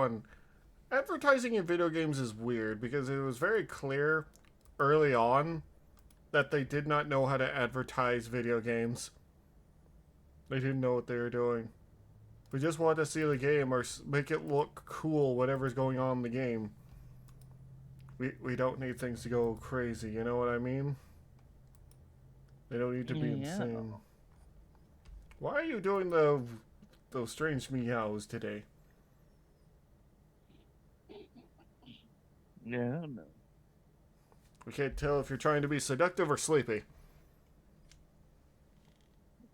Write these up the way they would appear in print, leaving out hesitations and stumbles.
everyone, advertising in video games is weird because it was very clear early on that they did not know how to advertise video games. They didn't know what they were doing. We just want to see the game or make it look cool, whatever's going on in the game. We don't need things to go crazy, you know what I mean? They don't need to be insane. Why are you doing those strange meows today? No. We can't tell if you're trying to be seductive or sleepy.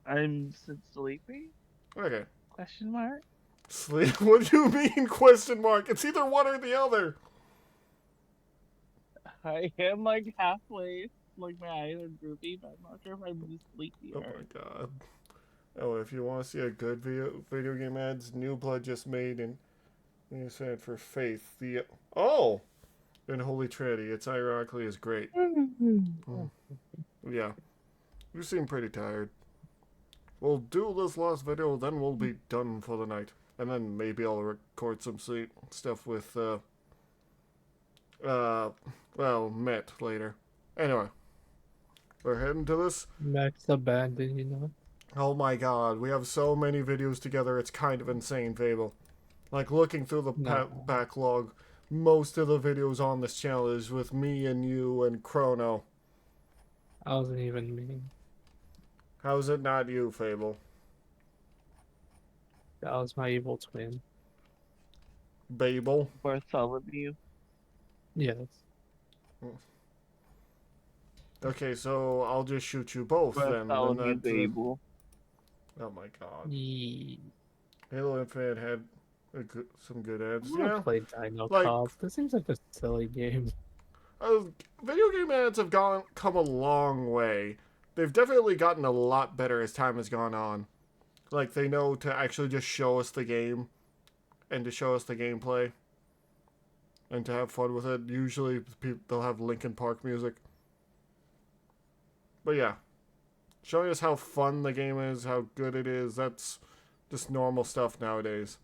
I'm sleepy? Okay. Question mark? Sleep? What do you mean, question mark? It's either one or the other. I am like halfway, like my eyes are droopy, but I'm not sure if I'm just sleepy Oh or... my god. Oh, if you want to see a good video game ads, New Blood just made and you said for Faith. Oh! In Holy Trinity. It's ironically is great. Yeah. You seem pretty tired. We'll do this last video, then we'll be done for the night. And then maybe I'll record some stuff with, well, Met later. Anyway. We're heading to this. Max abandoned, you know. Oh my god, we have so many videos together, it's kind of insane, Fable. Like, looking through the backlog, most of the videos on this channel is with me and you and Chrono. I wasn't even me. How's it not you, Fable? That was my evil twin. Babel? Bartholomew. Yes. Okay, so I'll just shoot you both then. Bartholomew Babel. Oh my god. Yee. Halo Infinite had some good ads. I Yeah. played Dino like- Cop. This seems like a silly game. Video game ads have come a long way. They've definitely gotten a lot better as time has gone on. Like, they know to actually just show us the game and to show us the gameplay and to have fun with it. Usually they'll have Linkin Park music. But yeah, showing us how fun the game is, how good it is, that's just normal stuff nowadays.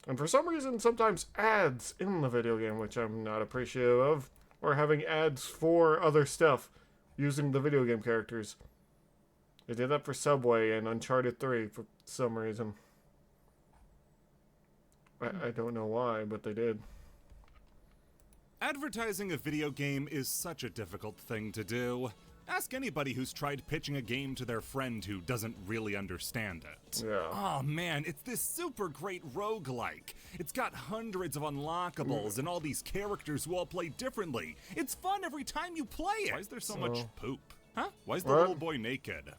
And for some reason, sometimes ads in the video game, which I'm not appreciative of, or having ads for other stuff using the video game characters. They did that for Subway and Uncharted 3 for some reason. I don't know why, but they did. Advertising a video game is such a difficult thing to do. Ask anybody who's tried pitching a game to their friend who doesn't really understand it. Yeah. Oh man, it's this super great roguelike. It's got hundreds of unlockables and all these characters who all play differently. It's fun every time you play it. Why is there so much poop? Huh? Why is the little boy naked?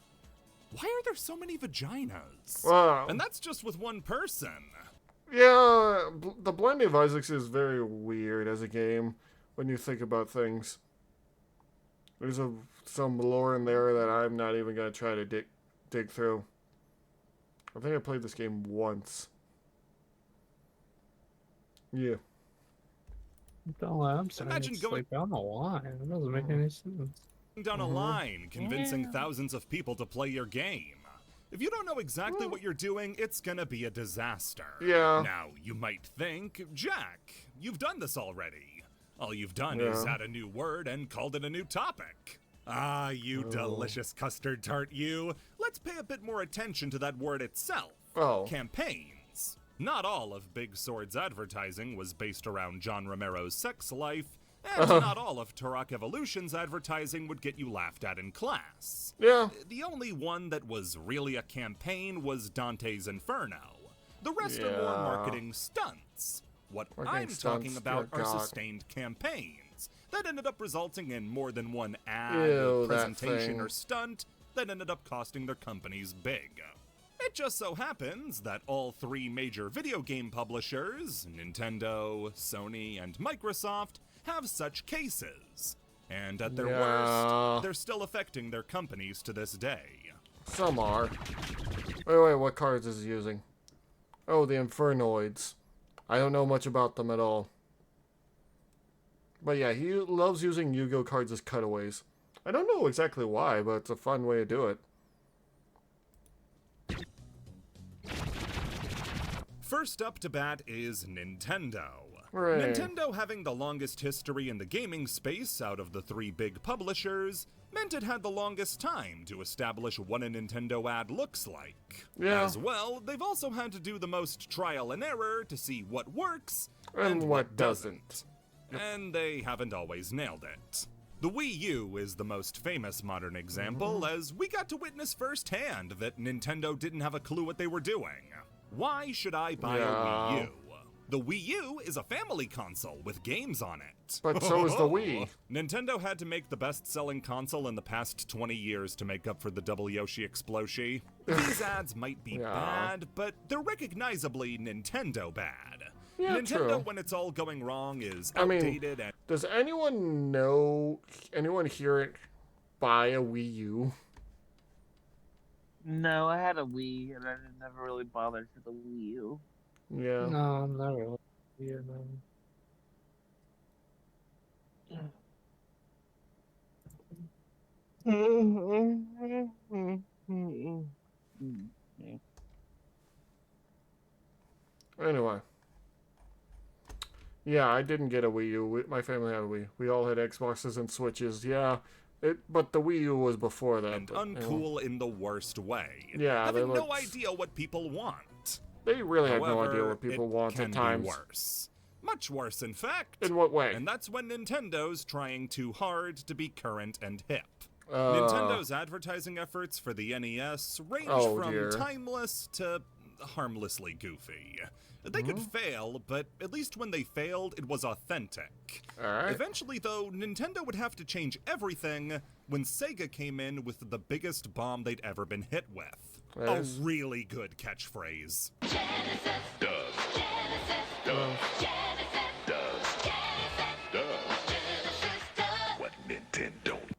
Why are there so many vaginas? Wow. And that's just with one person. Yeah, the Blinding of Isaacs is very weird as a game when you think about things. There's some lore in there that I'm not even going to try to dig through. I think I played this game once. Yeah. Oh, I'm sorry. Imagine It's going- like down the line. It doesn't make any sense. Down a line, convincing thousands of people to play your game. If you don't know exactly what you're doing, it's gonna be a disaster. Yeah. Now, you might think, Jack, you've done this already. All you've done is add a new word and called it a new topic. Ah, you delicious custard tart, you. Let's pay a bit more attention to that word itself. Oh. Campaigns. Not all of Big Sword's advertising was based around John Romero's sex life, and not all of Turok Evolution's advertising would get you laughed at in class. Yeah. The only one that was really a campaign was Dante's Inferno. The rest are more Yeah. marketing stunts. What Marketing I'm talking stunts, about dear are God. sustained campaigns that ended up resulting in more than one ad, Ew, or that presentation, thing. or stunt that ended up costing their companies big. It just so happens that all three major video game publishers, Nintendo, Sony, and Microsoft, have such cases. And at their worst, they're still affecting their companies to this day. Some are. Wait, what cards is he using? Oh, the Infernoids. I don't know much about them at all. But yeah, he loves using Yu-Gi-Oh cards as cutaways. I don't know exactly why, but it's a fun way to do it. First up to bat is Nintendo. Hooray. Nintendo having the longest history in the gaming space out of the 3 big publishers meant it had the longest time to establish what a Nintendo ad looks like. Yeah. As well, they've also had to do the most trial and error to see what works And what doesn't. And they haven't always nailed it. The Wii U is the most famous modern example, as we got to witness firsthand that Nintendo didn't have a clue what they were doing. Why should I buy a Wii U? The Wii U is a family console with games on it. But so is the Wii. Nintendo had to make the best-selling console in the past 20 years to make up for the Double Yoshi Explosion. These ads might be bad, but they're recognizably Nintendo bad. Yeah, Nintendo, true. when it's all going wrong, is I mean, outdated and Does anyone here buy a Wii U? No, I had a Wii, and I never really bothered for the Wii U. Yeah. No, not really. Yeah, no. Anyway. Yeah, I didn't get a Wii U. My family had a Wii. We all had Xboxes and Switches. Yeah, but the Wii U was before that. and but, uncool in the worst way. Yeah, having they no looked- idea what people want. They really had no idea However, what people it want can at times. be worse. Much worse, in fact. In what way? And that's when Nintendo's trying too hard to be current and hip. Uh, Nintendo's advertising efforts for the NES range Oh, from dear. timeless to harmlessly goofy. They could fail, but at least when they failed, it was authentic. Alright. Eventually, though, Nintendo would have to change everything when Sega came in with the biggest bomb they'd ever been hit with. A Yes. really good catchphrase.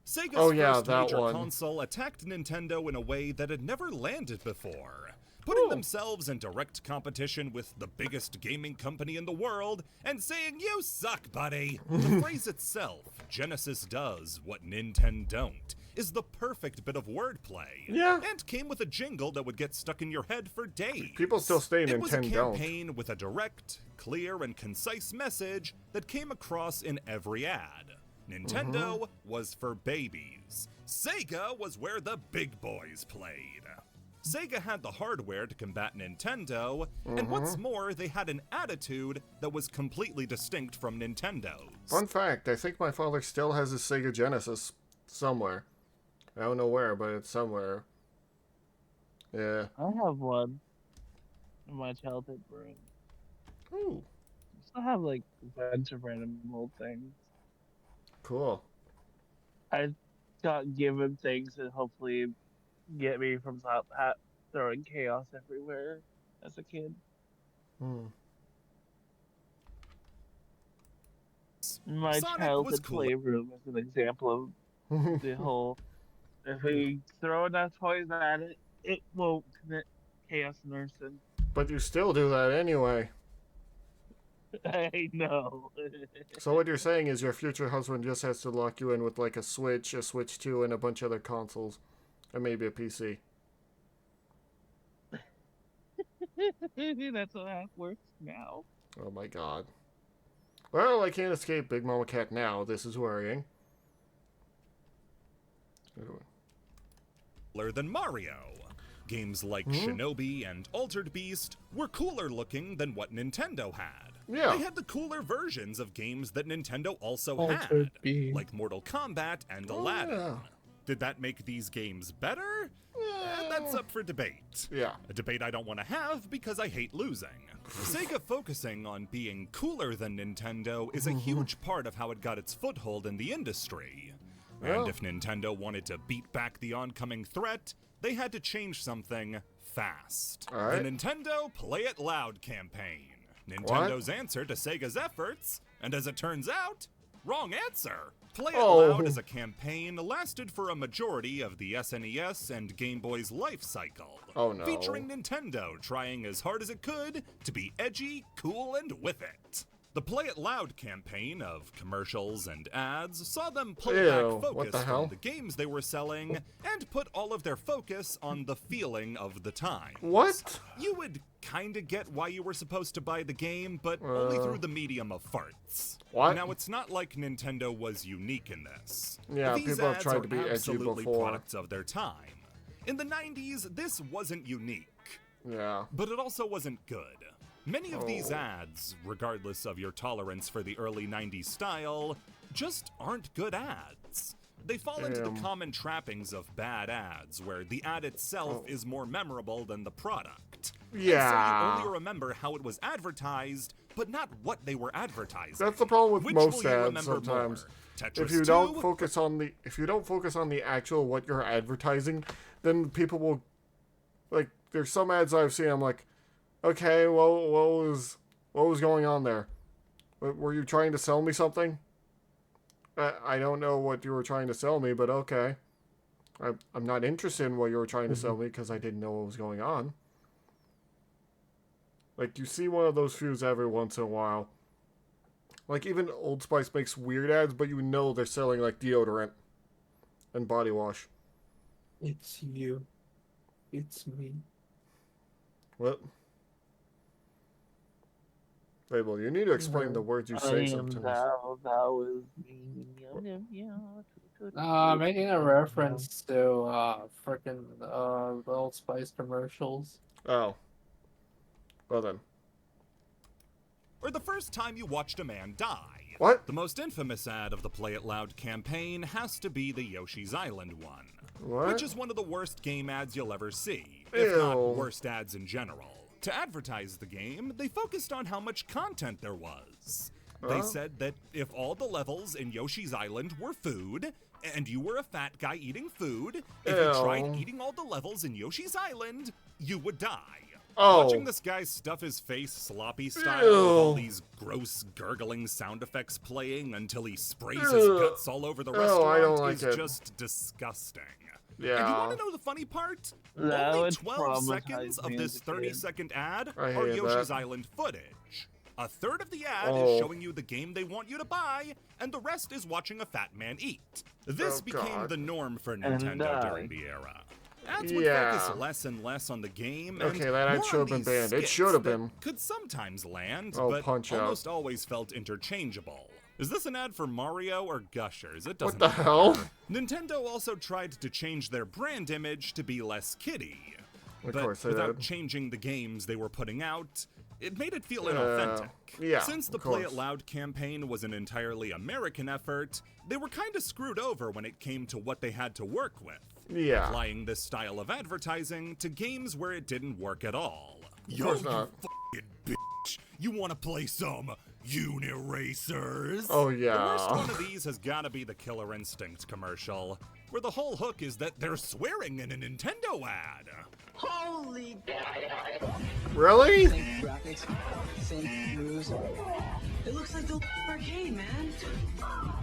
Sega's Oh, yeah, first that major one. console attacked Nintendo in a way that had never landed before, putting themselves in direct competition with the biggest gaming company in the world and saying, "You suck, buddy." The phrase itself, "Genesis does what Nintendo don't," is the perfect bit of wordplay. Yeah. And came with a jingle that would get stuck in your head for days. People still say It was a Nintendo don't. campaign with a direct, clear, and concise message that came across in every ad. Nintendo was for babies. Sega was where the big boys played. Sega had the hardware to combat Nintendo, and what's more, they had an attitude that was completely distinct from Nintendo's. Fun fact, I think my father still has a Sega Genesis somewhere. I don't know where, but it's somewhere. Yeah. I have one in my childhood room. Ooh, I still have like a bunch of random old things. cool. I got given things that hopefully get me from throwing chaos everywhere as a kid. Hmm. My Sonic was childhood cool. playroom is an example of the whole. If we throw enough toys at it, it won't commit chaos nursing. But you still do that anyway. I know. So what you're saying is your future husband just has to lock you in with like a Switch 2, and a bunch of other consoles. Or maybe a PC. That's how that works now. Oh my god. Well, I can't escape Big Mama Cat now. This is worrying. Cooler than Mario. Games like Shinobi and Altered Beast were cooler looking than what Nintendo had. Yeah. They had the cooler versions of games that Nintendo also Altered had, Beast. like Mortal Kombat and Aladdin. yeah. Did that make these games better? That's up for debate. Yeah. A debate I don't want to have because I hate losing. Sega focusing on being cooler than Nintendo is a huge part of how it got its foothold in the industry. Well. And if Nintendo wanted to beat back the oncoming threat, they had to change something fast. All right. The Nintendo Play It Loud campaign. Nintendo's answer to Sega's efforts, and as it turns out, wrong answer. Play It Loud as a campaign lasted for a majority of the SNES and Game Boy's life cycle. Oh, no. Featuring Nintendo trying as hard as it could to be edgy, cool, and with it. The Play It Loud campaign of commercials and ads saw them pull Ew, back what focus the hell? from the games they were selling and put all of their focus on the feeling of the time. What? You would kinda get why you were supposed to buy the game, but only through the medium of farts. What? Now, it's not like Nintendo was unique in this. Yeah, These people have ads tried are to be edgy absolutely before. products of their time. In the 90s, this wasn't unique. Yeah. But it also wasn't good. Many of these Oh. ads, regardless of your tolerance for the early 90s style, just aren't good ads. They fall into the Damn. common trappings of bad ads, where the ad itself Oh. is more memorable than the product. Yeah. And so you only remember how it was advertised, but not what they were advertising. That's the problem with Which most will you ads remember sometimes. more? Tetris If you 2? don't focus on the actual what you're advertising, then people will, like, there's some ads I've seen, I'm like, okay, well, what was going on there? Were you trying to sell me something? I don't know what you were trying to sell me, but okay. I'm not interested in what you were trying to sell me because I didn't know what was going on. Like, you see one of those fews every once in a while. Like, even Old Spice makes weird ads, but you know they're selling, like, deodorant and body wash. It's you. It's me. What? Fable, you need to explain the words you say sometimes. Thou was me. Making a reference to frickin' the Old Spice commercials. Oh. Well then. Or the first time you watched a man die. What? The most infamous ad of the Play It Loud campaign has to be the Yoshi's Island one. What? Which is one of the worst game ads you'll ever see, if not Ew. worst ads in general. To advertise the game, they focused on how much content there was. They Huh? said that if all the levels in Yoshi's Island were food, and you were a fat guy eating food, if you tried Ew. eating all the levels in Yoshi's Island, you would die. Oh. Watching this guy stuff his face sloppy style with all Ew. these gross gurgling sound effects playing until he sprays his Ew. guts all over the Ew, restaurant I don't like is it. just disgusting. Yeah. And you want to know the funny part? That Only would 12 traumatize seconds of me this as a kid. 30-second ad I are hated Yoshi's that. Island footage. A third of the ad Oh. is showing you the game they want you to buy, and the rest is watching a fat man eat. This Oh, became God. the norm for And Nintendo die. during the era. Ads would Yeah. focus less and less on the game, Okay, and that ad more should on have been these banned. It skits should have that been. Could sometimes land, Oh, but Punch-Out. almost always felt interchangeable. Is this an ad for Mario or Gushers? It doesn't What the matter. hell? Nintendo also tried to change their brand image to be less kiddie. Of But course they without did. changing the games they were putting out, it made it feel Yeah. inauthentic. Yeah, Since the of Play It course. Loud campaign was an entirely American effort, they were kind of screwed over when it came to what they had to work with. Yeah. Applying this style of advertising to games where it didn't work at all. Of course not. You bitch! You want to play some Uniracers? Oh, The yeah. worst one of these has got to be the Killer Instinct commercial, where the whole hook is that they're swearing in a Nintendo ad. Holy Really? same graphics, same moves. It looks like the arcade, man.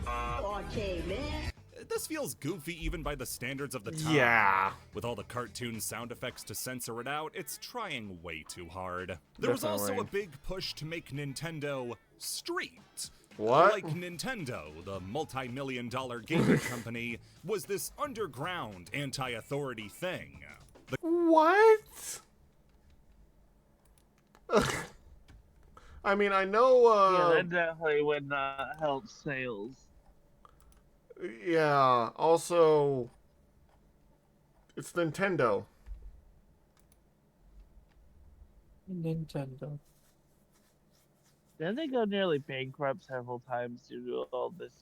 Arcade, man. This feels goofy even by the standards of the time. Yeah. With all the cartoon sound effects to censor it out, it's trying way too hard. There was also a Definitely. big push to make Nintendo street. What? Like Nintendo, the multi-million-dollar gaming company, was this underground anti-authority thing. The What? I mean, I know, Yeah, that definitely would not help sales. yeah, also, it's Nintendo. Nintendo. Didn't they go nearly bankrupt several times due to all this?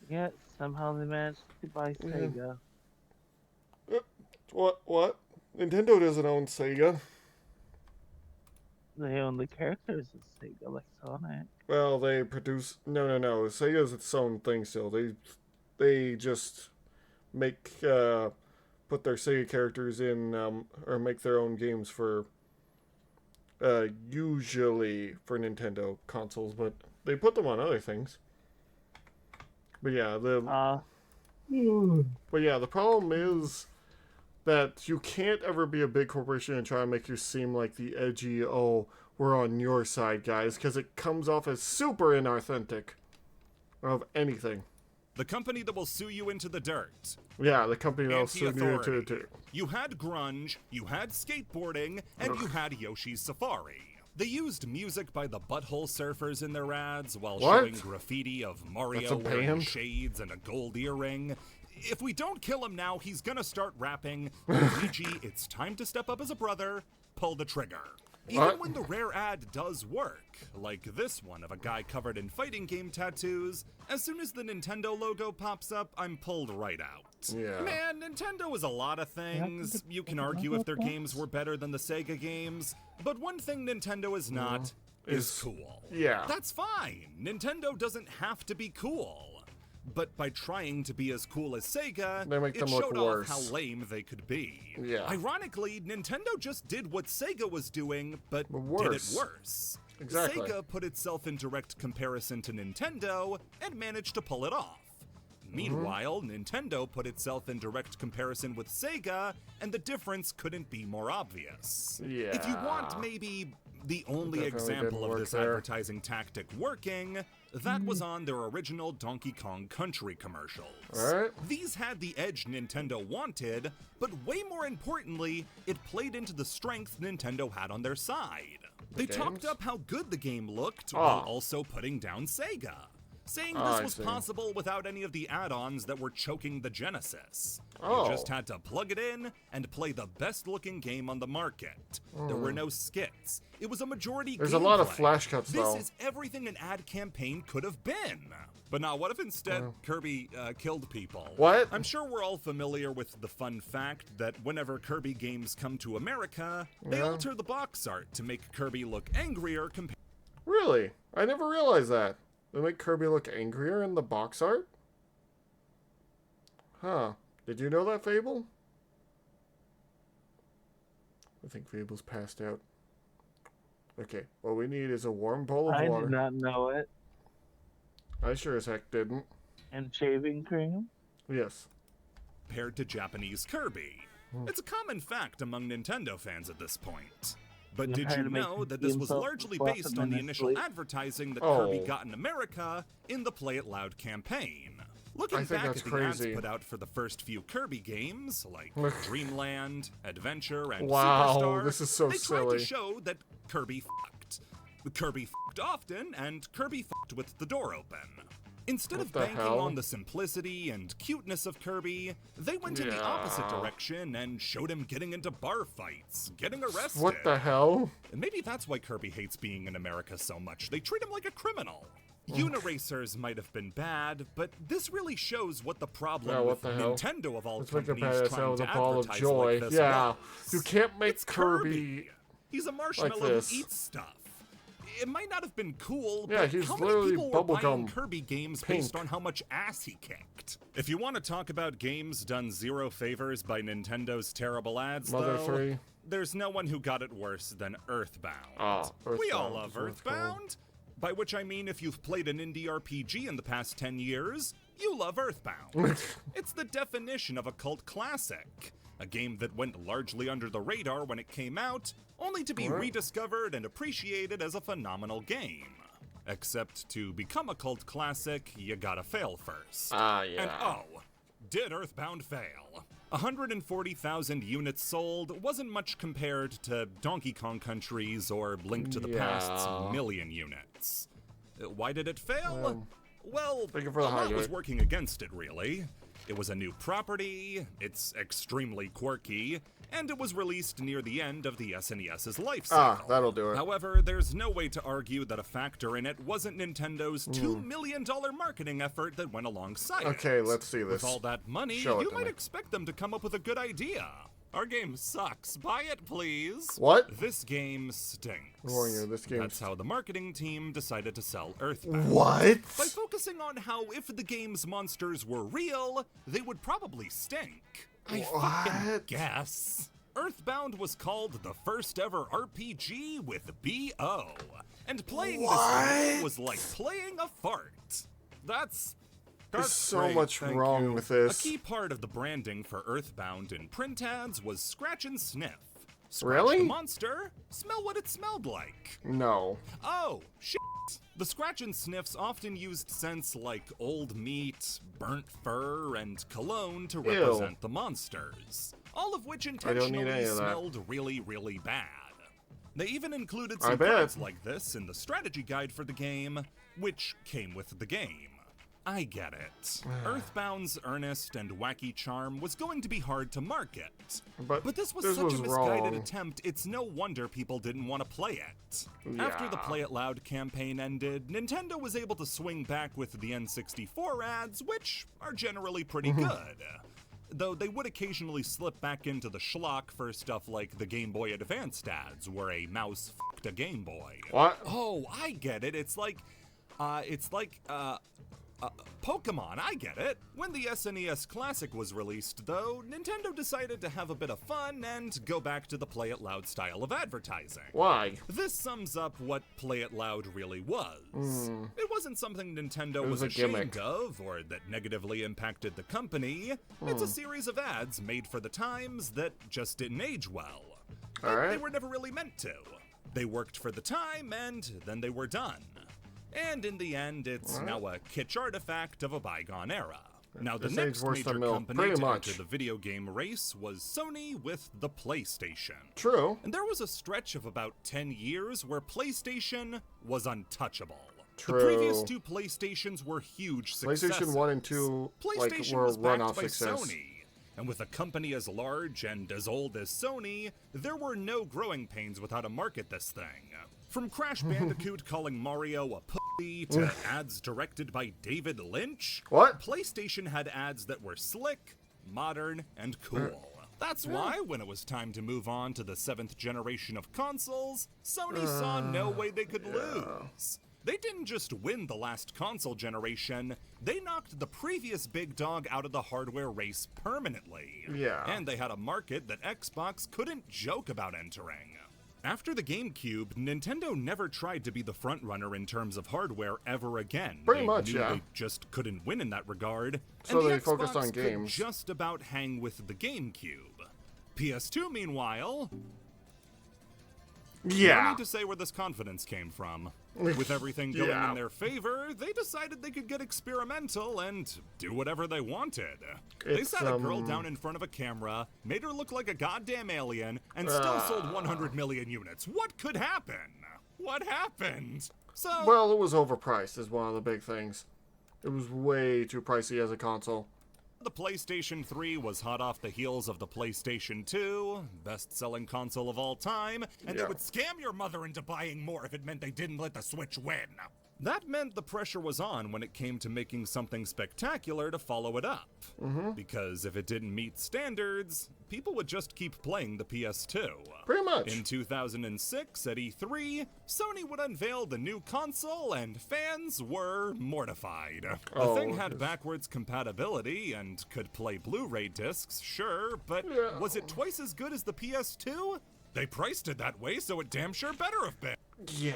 Yet somehow they managed to buy Sega. What? Nintendo doesn't own Sega. They own the characters of Sega, like Sonic. Well, they produce... No. Sega's its own thing still. They just make, put their Sega characters in, or make their own games for, usually for Nintendo consoles, but they put them on other things. But yeah, the problem is that you can't ever be a big corporation and try to make you seem like the edgy, oh, we're on your side, guys, because it comes off as super inauthentic of anything. The company that will sue you into the dirt. Yeah, the company that'll sue you Anti-authority. to. You had grunge, you had skateboarding, and you had Yoshi's Safari. They used music by the Butthole Surfers in their ads while What? showing graffiti of That's Mario a wearing band? shades and a gold earring. If we don't kill him now, he's gonna start rapping, Luigi, it's time to step up as a brother, pull the trigger. Even What? when the rare ad does work, like this one of a guy covered in fighting game tattoos, as soon as the Nintendo logo pops up, I'm pulled right out. Yeah. Man, Nintendo is a lot of things. You can argue if their games were better than the Sega games, but one thing Nintendo is not is cool. Yeah. That's fine. Nintendo doesn't have to be cool. But by trying to be as cool as Sega, They make it them look showed worse. off how lame they could be. Yeah. Ironically, Nintendo just did what Sega was doing, but did it worse. worse. Exactly. Sega put itself in direct comparison to Nintendo and managed to pull it off. Meanwhile, Nintendo put itself in direct comparison with Sega, and the difference couldn't be more obvious. Yeah. If you want maybe the only Definitely example didn't of work this there. advertising tactic working, that was on their original Donkey Kong Country commercials. Alright. These had the edge Nintendo wanted, but way more importantly, it played into the strength Nintendo had on their side. They talked games? up how good the game looked Ah. while also putting down Sega, saying Ah, this I was see. possible without any of the add-ons that were choking the Genesis. Oh. You just had to plug it in and play the best-looking game on the market. There were no skits. It was a majority There's a lot of gameplay. flash cuts, This though. is everything an ad campaign could have been. But now, what if instead Kirby killed people? What? I'm sure we're all familiar with the fun fact that whenever Kirby games come to America, they Yeah. alter the box art to make Kirby look angrier compared. Really? I never realized that. They make Kirby look angrier in the box art? Huh. Did you know that, Fable? I think Fable's passed out. Okay, what we need is a warm bowl of I water. did not know it. I sure as heck didn't. And shaving cream? Yes. compared to Japanese Kirby. It's a common fact among Nintendo fans at this point. But You're did trying you to make know that this was himself largely flop based and on the then initial sleep? advertising that Oh. Kirby got in America in the Play It Loud campaign? Looking I think back that's at the crazy. ads put out for the first few Kirby games, like Look. Dreamland, Adventure, and Wow, Superstar, this is so they tried silly. to show that Kirby fucked. Kirby fucked often, and Kirby fucked with the door open. Instead What of the banking hell? on the simplicity and cuteness of Kirby, they went in the opposite Yeah. direction and showed him getting into bar fights, getting arrested. What the hell? And maybe that's why Kirby hates being in America so much. They treat him like a criminal. Uniracers might have been bad, but this really shows what the problem Yeah, what with the hell? Nintendo of all Let's make a companies badass trying out of to a ball of advertise joy. like this Yeah, was. you can't make It's Kirby. He's a marshmallow who this. eats stuff. It might not have been cool, Yeah, but he's how many literally people were buying bubblegum Kirby games pink. based on how much ass he kicked? If you want to talk about games done zero favors by Nintendo's terrible ads, Mother though, 3. there's no one who got it worse than Earthbound. Ah, We all Earthbound love is what it's Earthbound. By which I mean if you've played an indie RPG in the past 10 years, you love Earthbound. It's the definition of a cult classic. A game that went largely under the radar when it came out, only to be What? rediscovered and appreciated as a phenomenal game. Except to become a cult classic, you gotta fail first. Ah, yeah. And oh, did Earthbound fail? 140,000 units sold wasn't much compared to Donkey Kong Country's or Link to the Past's Yeah. million units. Why did it fail? Well, thank you a for the lot was highlight. working against it, really. It was a new property, it's extremely quirky, and it was released near the end of the SNES's life cycle. Ah, that'll do it. However, there's no way to argue that a factor in it wasn't Nintendo's $2 million marketing effort that went alongside Okay, it. let's see this. With all that money, Show it you to might me. expect them to come up with a good idea. Our game sucks. Buy it, please. What? This game stinks. Warn you, this game That's how the marketing team decided to sell Earthbound. What? By focusing on how if the game's monsters were real, they would probably stink. I fucking What? guess. Earthbound was called the first ever RPG with B.O. And playing this game was like playing a fart. That's There's so Great, much thank wrong you. with this. A key part of the branding for Earthbound in print ads was scratch and sniff. Scratch Really? the monster, smell what it smelled like. No. Oh, shit. The scratch and sniffs often used scents like old meat, burnt fur, and cologne to represent the monsters, all of which need intentionally any of that. smelled really, really bad. They even included some bet. cards like this in the strategy guide for the game, which came with the game. I get it. Earthbound's earnest and wacky charm was going to be hard to market. But this was such a misguided wrong. attempt, it's no wonder people didn't want to play it. After the Yeah. Play It Loud campaign ended, Nintendo was able to swing back with the N64 ads, which are generally pretty good. Though they would occasionally slip back into the schlock for stuff like the Game Boy Advanced ads, where a mouse f***ed a Game Boy. What? Oh, I get it. It's like Pokemon, I get it. When the SNES Classic was released, though, Nintendo decided to have a bit of fun and go back to the Play It Loud style of advertising. Why? This sums up what Play It Loud really was. It wasn't something Nintendo It was was a ashamed gimmick. of or that negatively impacted the company. It's a series of ads made for the times that just didn't age well. All They right. were never really meant to. They worked for the time and then they were done. And in the end, it's now a kitsch artifact of a bygone era. Now, the This next aged worse major than milk, company pretty to much. enter the video game race was Sony with the PlayStation. True. And there was a stretch of about 10 years where PlayStation was untouchable. True. The previous two PlayStations were huge successes. PlayStation 1 and 2 PlayStation were was backed run-off by success. Sony. And with a company as large and as old as Sony, there were no growing pains with how to market this thing. From Crash Bandicoot calling Mario a pussy to ads directed by David Lynch, What? PlayStation had ads that were slick, modern, and cool. That's why, when it was time to move on to the 7th generation of consoles, Sony saw no way they could lose. They didn't just win the last console generation, they knocked the previous big dog out of the hardware race permanently. Yeah. And they had a market that Xbox couldn't joke about entering. After the GameCube, Nintendo never tried to be the frontrunner in terms of hardware ever again. Pretty They much, knew yeah. They just couldn't win in that regard. So and the they focused on Xbox could games. just about hang with the GameCube. PS2, meanwhile, no Yeah. need to say where this confidence came from. With everything going Yeah. in their favor, they decided they could get experimental and do whatever they wanted. They It's, sat a girl down in front of a camera, made her look like a goddamn alien, and still sold 100 million units. What could happen? What happened? So, Well, it was overpriced is one of the big things. It was way too pricey as a console. the PlayStation 3 was hot off the heels of the PlayStation 2, best-selling console of all time, and they Yeah. would scam your mother into buying more if it meant they didn't let the Switch win. That meant the pressure was on when it came to making something spectacular to follow it up. Because if it didn't meet standards, people would just keep playing the PS2. Pretty much. In 2006, at E3, Sony would unveil the new console, and fans were mortified. The thing had backwards compatibility and could play Blu-ray discs, sure, but Yeah. was it twice as good as the PS2? They priced it that way, so it damn sure better have been. Yeah.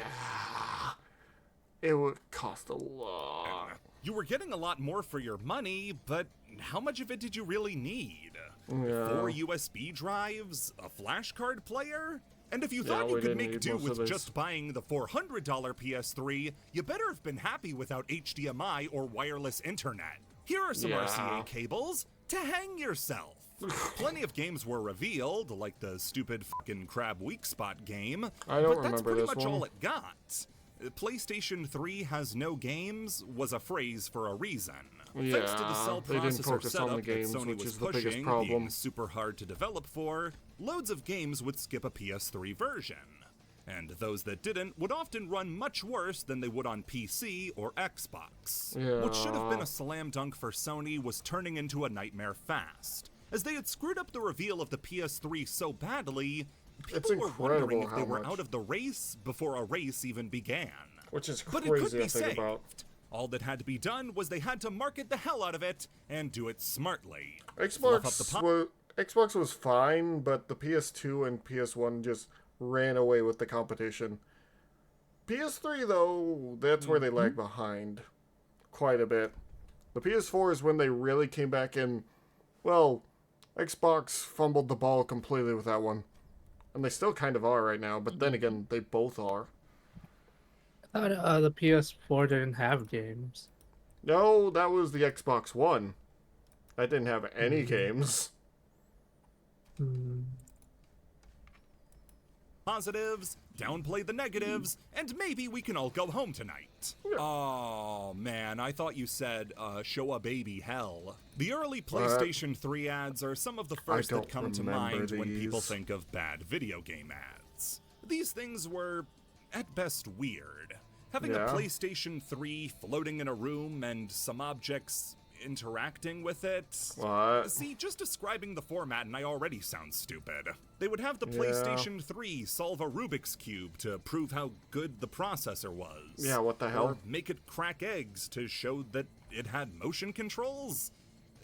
It would cost a lot. You were getting a lot more for your money, but how much of it did you really need? Yeah. 4 USB drives? A flash card player? And if you Yeah, thought you we could didn't make need do most of with this. just buying the $400 PS3, you better have been happy without HDMI or wireless internet. Here are some Yeah. RCA cables to hang yourself. Plenty of games were revealed, like the stupid fucking Crab Weak Spot game, I don't but that's remember pretty this much one. all it got. PlayStation 3 has no games was a phrase for a reason. Thanks to the cell they didn't processor focus on the setup games, that Sony which was is the biggest pushing, problem. being super hard to develop for, loads of games would skip a PS3 version. And those that didn't would often run much worse than they would on PC or Xbox. What should have been Yeah. a slam dunk for Sony was turning into a nightmare fast, as they had screwed up the reveal of the PS3 so badly, It's people were wondering incredible if they how were much. out of the race before a race even began. Which is But it could crazy be to think saved. about. All that had to be done was they had to market the hell out of it and do it smartly. Fluff up the Xbox was fine, but the PS2 and PS1 just ran away with the competition. PS3, though, that's where they lag behind quite a bit. The PS4 is when they really came back and, well, Xbox fumbled the ball completely with that one. And they still kind of are right now, but then again, they both are. I thought the PS4 didn't have games. No, that was the Xbox One. That didn't have any games. Positives, downplay the negatives, and maybe we can all go home tonight. Oh man, I thought you said show a baby hell. The early PlayStation 3 ads are some of the first that come to mind when people think of bad video game ads. These things were, at best, weird. Having a PlayStation 3 floating in a room and some objects interacting with it. What? See, just describing the format and I already sound stupid. They would have the PlayStation 3 solve a Rubik's Cube to prove how good the processor was. Yeah, what the hell? Or make it crack eggs to show that it had motion controls.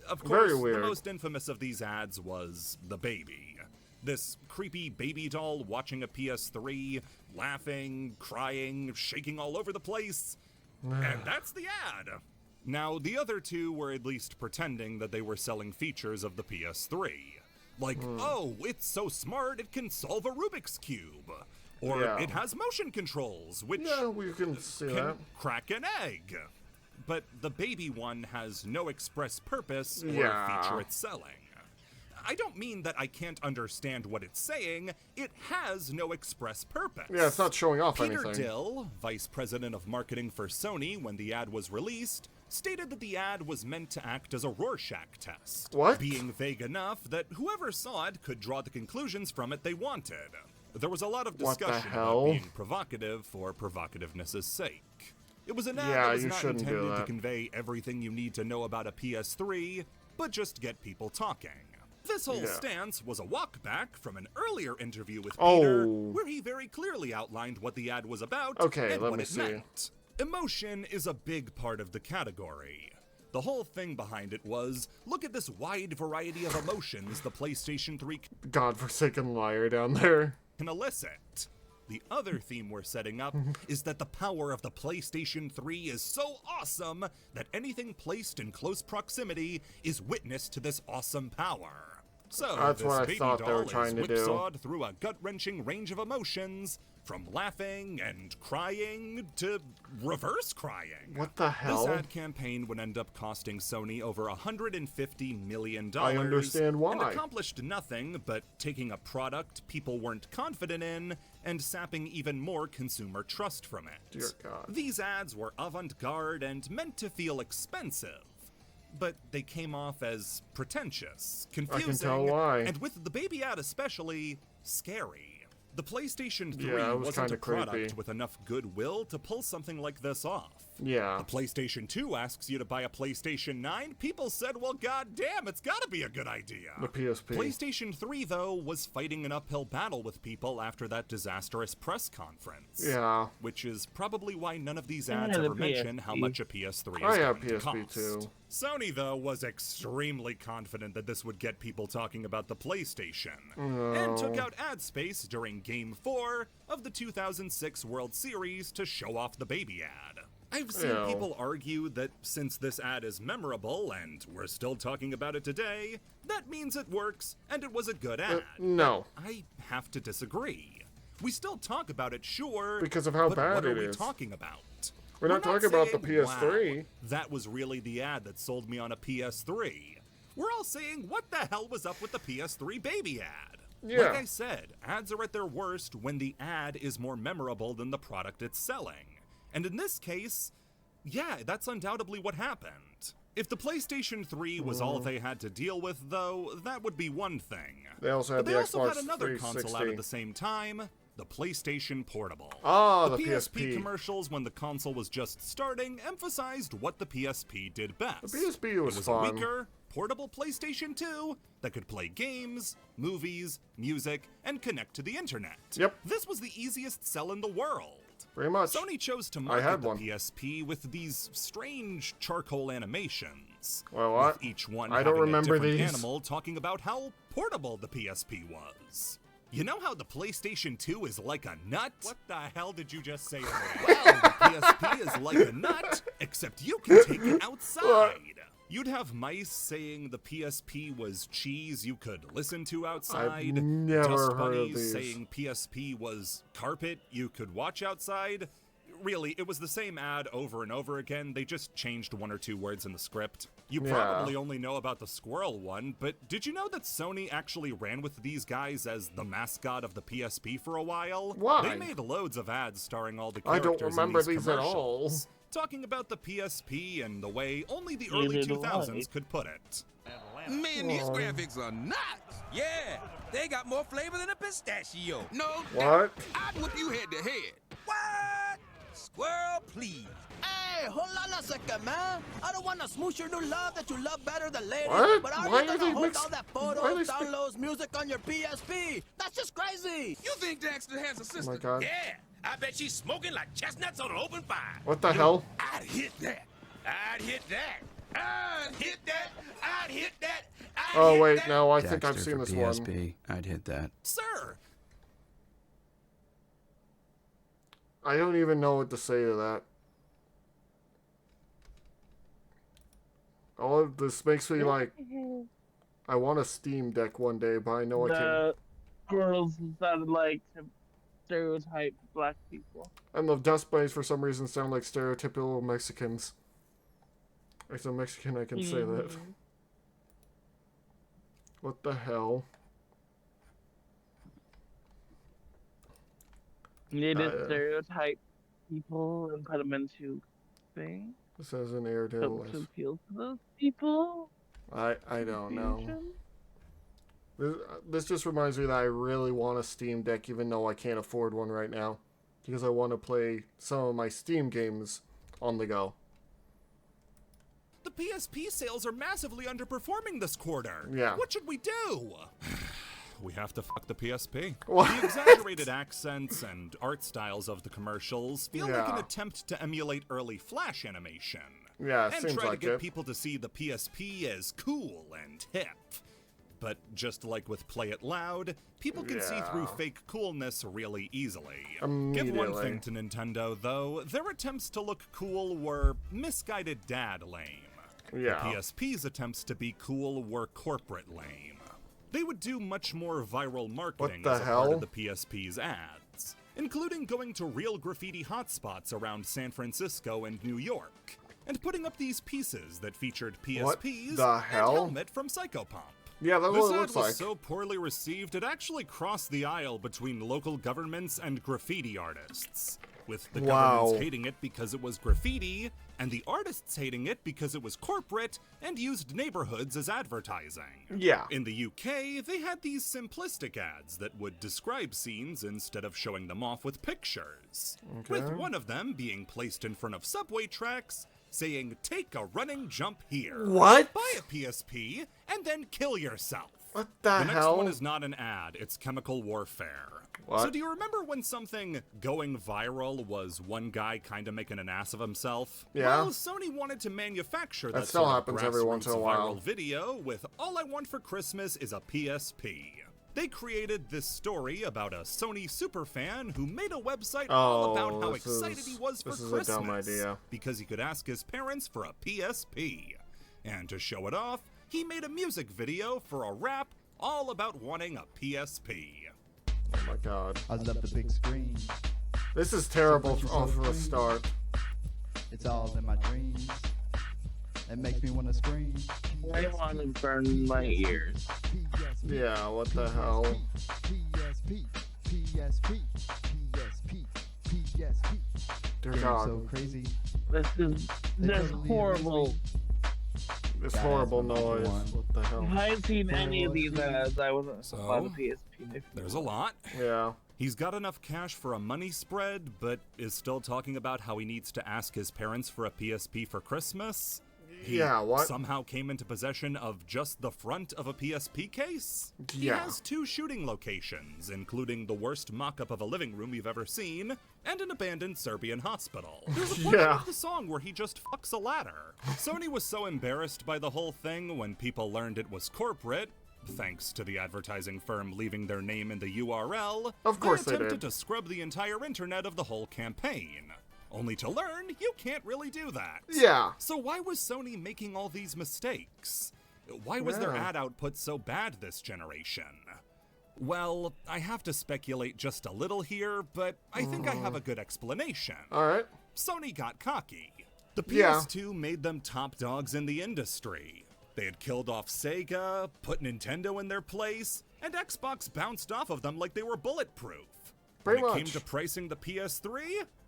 Of course, Very weird. The most infamous of these ads was the baby. This creepy baby doll watching a PS3, laughing, crying, shaking all over the place. And that's the ad. Now, the other two were at least pretending that they were selling features of the PS3. Like, oh, it's so smart it can solve a Rubik's Cube. Or it has motion controls, which we can see can that. crack an egg. But the baby one has no express purpose or feature it's selling. I don't mean that I can't understand what it's saying. It has no express purpose. Yeah, it's not showing off Peter anything. Dill, vice president of marketing for Sony when the ad was released, stated that the ad was meant to act as a Rorschach test. What? Being vague enough that whoever saw it could draw the conclusions from it they wanted. There was a lot of What the discussion hell? about being provocative for provocativeness' sake. It was an ad Yeah, that was you not shouldn't do intended to that. convey everything you need to know about a PS3, but just get people talking. This whole stance was a walkback from an earlier interview with Peter, where he very clearly outlined what the ad was about and let what me it see. meant. Emotion is a big part of the category. The whole thing behind it was, look at this wide variety of emotions the PlayStation 3 Godforsaken liar down there. can elicit. The other theme we're setting up is that the power of the PlayStation 3 is so awesome that anything placed in close proximity is witness to this awesome power. So That's this what I baby thought they were doll trying is to do. whipsawed through a gut-wrenching range of emotions, from laughing and crying to reverse crying. What the hell? This ad campaign would end up costing Sony over $150 million. I understand why. And accomplished nothing but taking a product people weren't confident in and sapping even more consumer trust from it. Dear God. These ads were avant-garde and meant to feel expensive, but they came off as pretentious, confusing, tell why. and with the baby ad especially, scary. The PlayStation 3 Yeah, it was wasn't a kinda creepy. product with enough goodwill to pull something like this off. Yeah. The PlayStation 2 asks you to buy a PlayStation 9. People said, well, goddamn, it's gotta be a good idea. The PSP. PlayStation 3, though, was fighting an uphill battle with people after that disastrous press conference. Yeah. Which is probably why none of these Yeah, ads the ever mention how PSP. much a PS3 is I have going to PSP cost. too. Sony, though, was extremely confident that this would get people talking about the PlayStation, and took out ad space during Game 4 of the 2006 World Series to show off the baby ad. I've seen Ew. people argue that since this ad is memorable and we're still talking about it today, that means it works and it was a good ad. No. I have to disagree. We still talk about it, sure, Because of how but bad what it are we is. talking about? We're not talking about the saying, PS3. "Wow, that was really the ad that sold me on a PS3. We're all saying, what the hell was up with the PS3 baby ad? Yeah. Like I said, ads are at their worst when the ad is more memorable than the product it's selling. And in this case, yeah, that's undoubtedly what happened. If the PlayStation 3 was all they had to deal with, though, that would be one thing. They also But had they the also Xbox had another console out 360. at the same time, the PlayStation Portable. Ah, the the PSP PSP. commercials when the console was just starting emphasized what the PSP did best. The PSP was It was fun. a weaker, portable PlayStation 2 that could play games, movies, music, and connect to the internet. Yep. This was the easiest sell in the world. Pretty much. Sony chose to I market had the one. PSP with these strange charcoal animations. Well, what? With each one I don't having remember a different these. animal talking about how portable the PSP was. You know how the PlayStation 2 is like a nut? What the hell did you just say to me? Well, the PSP is like a nut, except you can take it outside. You'd have mice saying the PSP was cheese you could listen to outside. I've never Dust heard of bunnies these. saying PSP was carpet you could watch outside. Really, it was the same ad over and over again. They just changed 1 or 2 words in the script. You probably only know about the squirrel one, but did you know that Sony actually ran with these guys as the mascot of the PSP for a while? Why? They made loads of ads starring all the I characters don't remember in these these at all. commercials, talking about the PSP and the way only the early Neither do 2000s I. could put it. Man, these graphics are nuts. Yeah, they got more flavor than a pistachio. No What? doubt. I'd whip you head to head. What? Squirrel, please. Hey, hold on a second, man. I don't want to smooch your new love that you love better than ladies. What? But are Why you are gonna they hold mix- all that why are photos, they sp- downloads, music on your PSP? That's just crazy. You think Dexter has a sister? Oh my God. Yeah, I bet she's smoking like chestnuts on an open fire. What the hell? I'd hit that. I'd hit that. I'd hit that. I'd hit that. I'd Oh hit wait, that. no, I think I've Dexter seen for this one. PSP. I'd hit that. Sir! I don't even know what to say to that. All of this makes me like, I want a Steam Deck one day, but I know I can't. The girls sounded like stereotype black people. And the dust bunnies for some reason sound like stereotypical Mexicans. As a Mexican, I can say that. What the hell? They did stereotype people and put them into things This has an air to to appeal to those people. I don't know. Confusion? This just reminds me that I really want a Steam Deck, even though I can't afford one right now, because I want to play some of my Steam games on the go. The PSP sales are massively underperforming this quarter. Yeah. What should we do? We have to fuck the PSP. What? The exaggerated accents and art styles of the commercials feel like an Yeah. attempt to emulate early Flash animation. Yeah, And seems try like to get it. people to see the PSP as cool and hip. But just like with Play It Loud, people can see through Yeah. fake coolness really easily. Give Immediately. one thing to Nintendo, though, their attempts to look cool were misguided dad lame. Yeah. The PSP's attempts to be cool were corporate lame. They would do much more viral marketing the as a part hell? of the PSP's ads, including going to real graffiti hotspots around San Francisco and New York, and putting up these pieces that featured PSPs the and hell? Helmet from Psychopomp. Yeah, that's This what it ad looks was like. so poorly received, it actually crossed the aisle between local governments and graffiti artists, with the Wow. governments hating it because it was graffiti, and the artists hating it because it was corporate and used neighborhoods as advertising. Yeah. In the UK, they had these simplistic ads that would describe scenes instead of showing them off with pictures, with Okay. one of them being placed in front of subway tracks saying, "Take a running jump here." What? Buy a PSP and then kill yourself. What the The next hell? one is not an ad, it's chemical warfare. What? So do you remember when something going viral was one guy kind of making an ass of himself? Yeah. Well, Sony wanted to manufacture That that still sort of happens every once in a grassroots while. viral video with "All I Want for Christmas is a PSP." They created this story about a Sony superfan who made a website all about how this excited is- he was for this is Christmas a dumb idea. because he could ask his parents for a PSP. And to show it off, he made a music video for a rap all about wanting a PSP. Oh my god. I love the big screen. This is terrible off the start. It's all in my dreams. It makes me want to scream. I want to burn my ears. PSP, Yeah, what the hell? PSP, PSP, PSP, PSP. Dear Game's God. so crazy. This is this horrible. This Gotta horrible ask for number noise. one. What the If hell? I had seen any of these ads, I wouldn't So, have bought a PSP. There's a lot. Yeah. He's got enough cash for a money spread, but is still talking about how he needs to ask his parents for a PSP for Christmas. He Yeah, what? somehow came into possession of just the front of a PSP case? He Yeah. has 2 shooting locations, including the worst mock-up of a living room you've ever seen, and an abandoned Serbian hospital. There's a portion Yeah. of the song where he just fucks a ladder. Sony was so embarrassed by the whole thing when people learned it was corporate, thanks to the advertising firm leaving their name in the URL, Of course they attempted did. to scrub the entire internet of the whole campaign. only to learn you can't really do that. Yeah. So why was Sony making all these mistakes? Why was their ad output so bad this generation? Well, I have to speculate just a little here, but I think I have a good explanation. Alright. Sony got cocky. The PS2 made them top dogs in the industry. They had killed off Sega, put Nintendo in their place, and Xbox bounced off of them like they were bulletproof. When it came to pricing the PS3,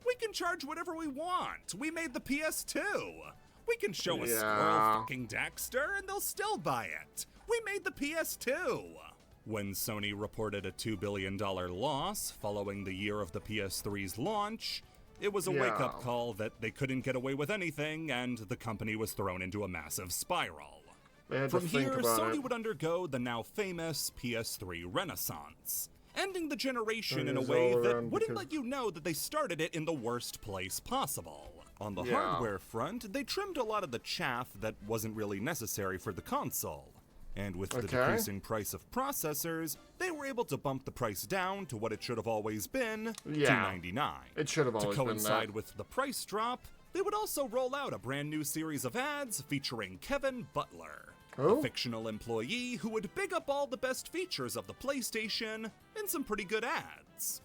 we can charge whatever we want. We made the PS2. We can show a squirrel fucking Dexter and they'll still buy it. We made the PS2. When Sony reported a $2 billion loss following the year of the PS3's launch, it was a wake-up call that they couldn't get away with anything and the company was thrown into a massive spiral. From here, Sony would undergo the now famous PS3 renaissance, ending the generation in a way that wouldn't let you know that they started it in the worst place possible. On the hardware front, they trimmed a lot of the chaff that wasn't really necessary for the console. And with the decreasing price of processors, they were able to bump the price down to what it should have always been, $299. It should have always been that. To coincide with the price drop, they would also roll out a brand new series of ads featuring Kevin Butler, a fictional employee who would big up all the best features of the PlayStation in some pretty good ads.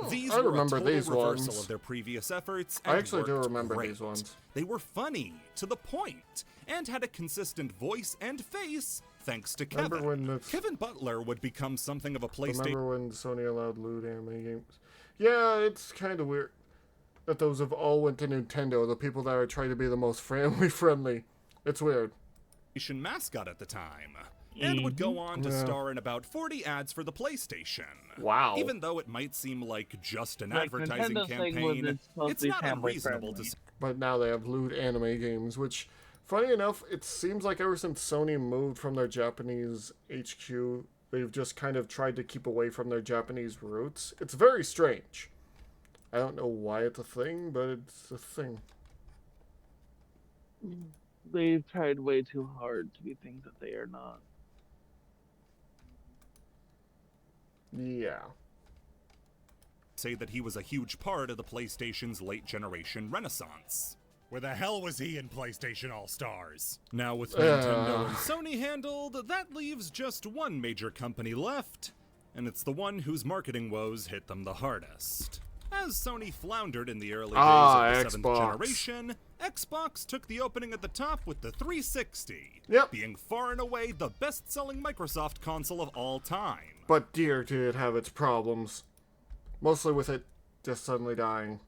These were a total reversal of their previous efforts, and I actually do remember great. these ones. They were funny, to the point, and had a consistent voice and face thanks to Kevin. Kevin Butler would become something of a PlayStation... Remember when Sony allowed lewd anime games? Yeah, it's kind of weird that those have all went to Nintendo, the people that are trying to be the most family-friendly. It's weird. ...mascot at the time, and would go on to star in about 40 ads for the PlayStation. Wow. Even though it might seem like just an advertising campaign, it's not unreasonable to... But now they have lewd anime games, which, funny enough, it seems like ever since Sony moved from their Japanese HQ, they've just kind of tried to keep away from their Japanese roots. It's very strange. I don't know why it's a thing, but it's a thing. They've tried way too hard to be things that they are not. Yeah. Say that he was a huge part of the PlayStation's late generation renaissance. Where the hell was he in PlayStation All-Stars? Now with Nintendo and Sony handled, that leaves just one major company left, and it's the one whose marketing woes hit them the hardest. As Sony floundered in the early days of the 7th generation, Xbox took the opening at the top with the 360, being far and away the best-selling Microsoft console of all time. But dear, did it have its problems. Mostly with it just suddenly dying.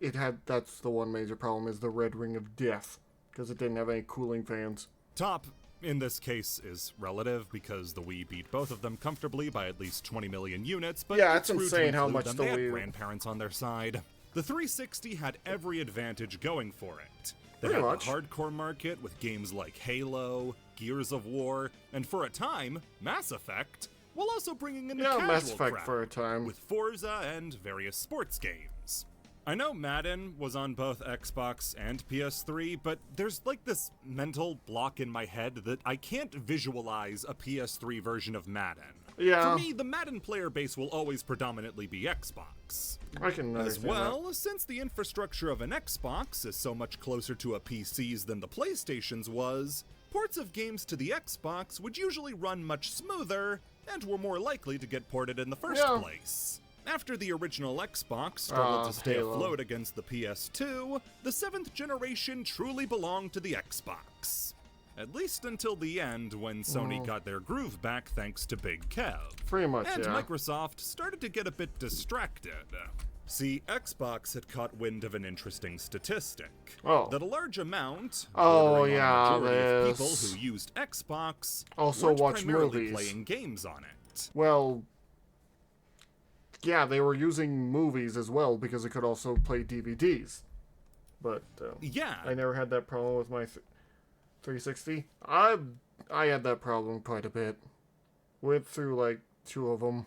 That's the one major problem, is the red ring of death, because it didn't have any cooling fans. Top, in this case, is relative, because the Wii beat both of them comfortably by at least 20 million units, but yeah, it's insane how much the Wii... Wii... grandparents on their side. The 360 had every advantage going for it. They Pretty had much. the hardcore market with games like Halo, Gears of War, and for a time, Mass Effect, while also bringing in the casual Mass Effect crowd for a time. with Forza and various sports games. I know Madden was on both Xbox and PS3, but there's like this mental block in my head that I can't visualize a PS3 version of Madden. Yeah. For me, the Madden player base will always predominantly be Xbox. I can understand As well, that. since the infrastructure of an Xbox is so much closer to a PC's than the PlayStation's was, ports of games to the Xbox would usually run much smoother and were more likely to get ported in the first place. After the original Xbox struggled to stay afloat against the PS2, the 7th generation truly belonged to the Xbox. At least until the end, when Sony got their groove back thanks to Big Kev. Pretty much, and Microsoft started to get a bit distracted. See, Xbox had caught wind of an interesting statistic. That a large amount, of people who used Xbox also weren't watch primarily movies. playing games on it. Well, yeah, they were using movies as well because it could also play DVDs. But I never had that problem with my 360. I had that problem quite a bit. Went through like 2 of them.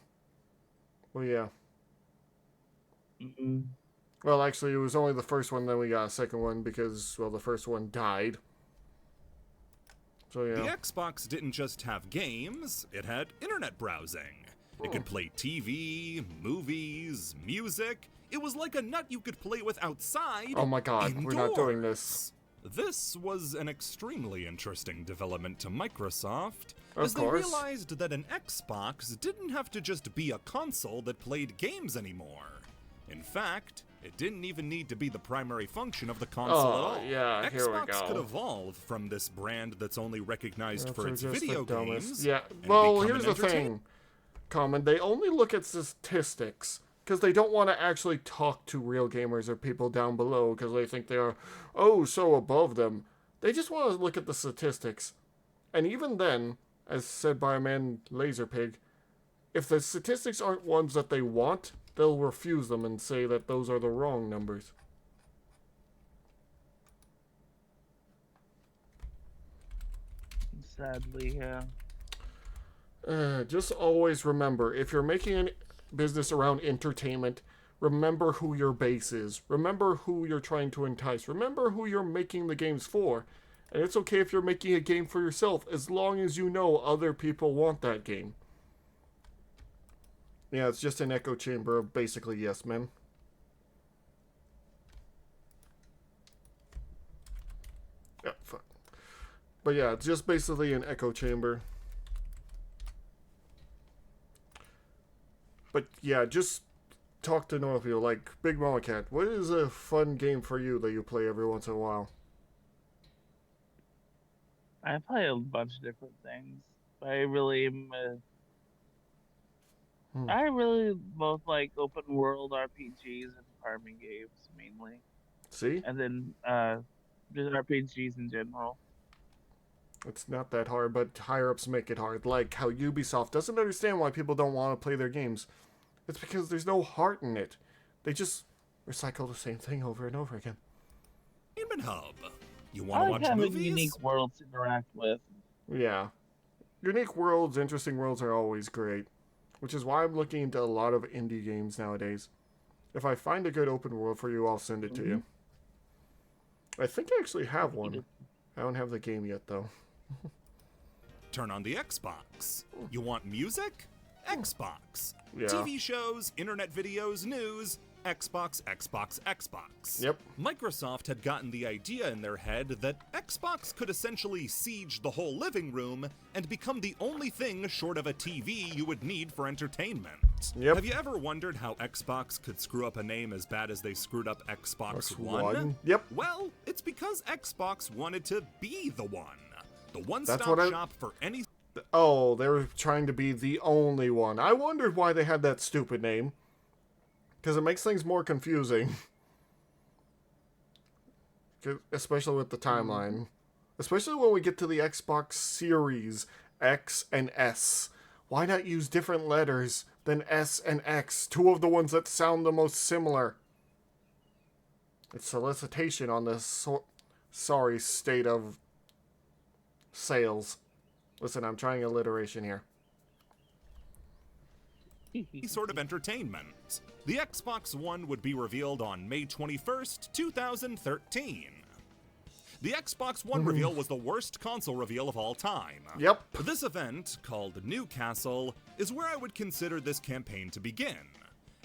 Well, yeah. Well, actually, it was only the first one, then we got a second one because, well, the first one died. So, yeah. The Xbox didn't just have games, it had internet browsing. It could play TV, movies, music. It was like a nut you could play with outside. Oh my god, indoors. we're not doing this. This was an extremely interesting development to Microsoft, Of as they course. realized that an Xbox didn't have to just be a console that played games anymore. In fact, it didn't even need to be the primary function of the console at all. Yeah, here we Xbox go. could evolve from this brand that's only recognized for They're its just video the dumbest. games. Yeah, and well, become here's an the thing, Common. They only look at statistics because they don't want to actually talk to real gamers or people down below because they think they are, oh, so above them. They just want to look at the statistics. And even then, as said by a man, Laserpig, if the statistics aren't ones that they want, they'll refuse them and say that those are the wrong numbers. Sadly, yeah. Just always remember, if you're making a business around entertainment, remember who your base is. Remember who you're trying to entice. Remember who you're making the games for. And it's okay if you're making a game for yourself, as long as you know other people want that game. Yeah, it's just an echo chamber of basically yes men. Yeah, fuck. But yeah, it's just basically an echo chamber. But yeah, just talk to normal people. Like Big Mama Cat, what is a fun game for you that you play every once in a while? I play a bunch of different things. I really am. I really both like open world RPGs and farming games mainly, See? and then just RPGs in general. It's not that hard, but higher-ups make it hard. Like how Ubisoft doesn't understand why people don't want to play their games. It's because there's no heart in it. They just recycle the same thing over and over again. Entertainment Hub. You I want to like watch having movies? unique worlds to interact with. Yeah. Unique worlds, interesting worlds are always great. Which is why I'm looking into a lot of indie games nowadays. If I find a good open world for you, I'll send it to you. I think I actually have one. I don't have the game yet, though. Turn on the Xbox. You want music? Xbox. Yeah. TV shows, internet videos, news, Xbox, Xbox, Xbox. Yep. Microsoft had gotten the idea in their head that Xbox could essentially siege the whole living room and become the only thing short of a TV you would need for entertainment. Yep. Have you ever wondered how Xbox could screw up a name as bad as they screwed up Xbox One? One? Yep. Well, it's because Xbox wanted to be the one. The That's one-stop what I- shop for any... Oh, they were trying to be the only one. I wondered why they had that stupid name. Because it makes things more confusing. Especially with the timeline. Especially when we get to the Xbox Series X and S. Why not use different letters than S and X? Two of the ones that sound the most similar. It's solicitation on the sorry state of sales. Listen, I'm trying alliteration here. sort of entertainment. The Xbox One would be revealed on May 21st, 2013. The Xbox One reveal was the worst console reveal of all time. Yep. This event, called Newcastle, is where I would consider this campaign to begin,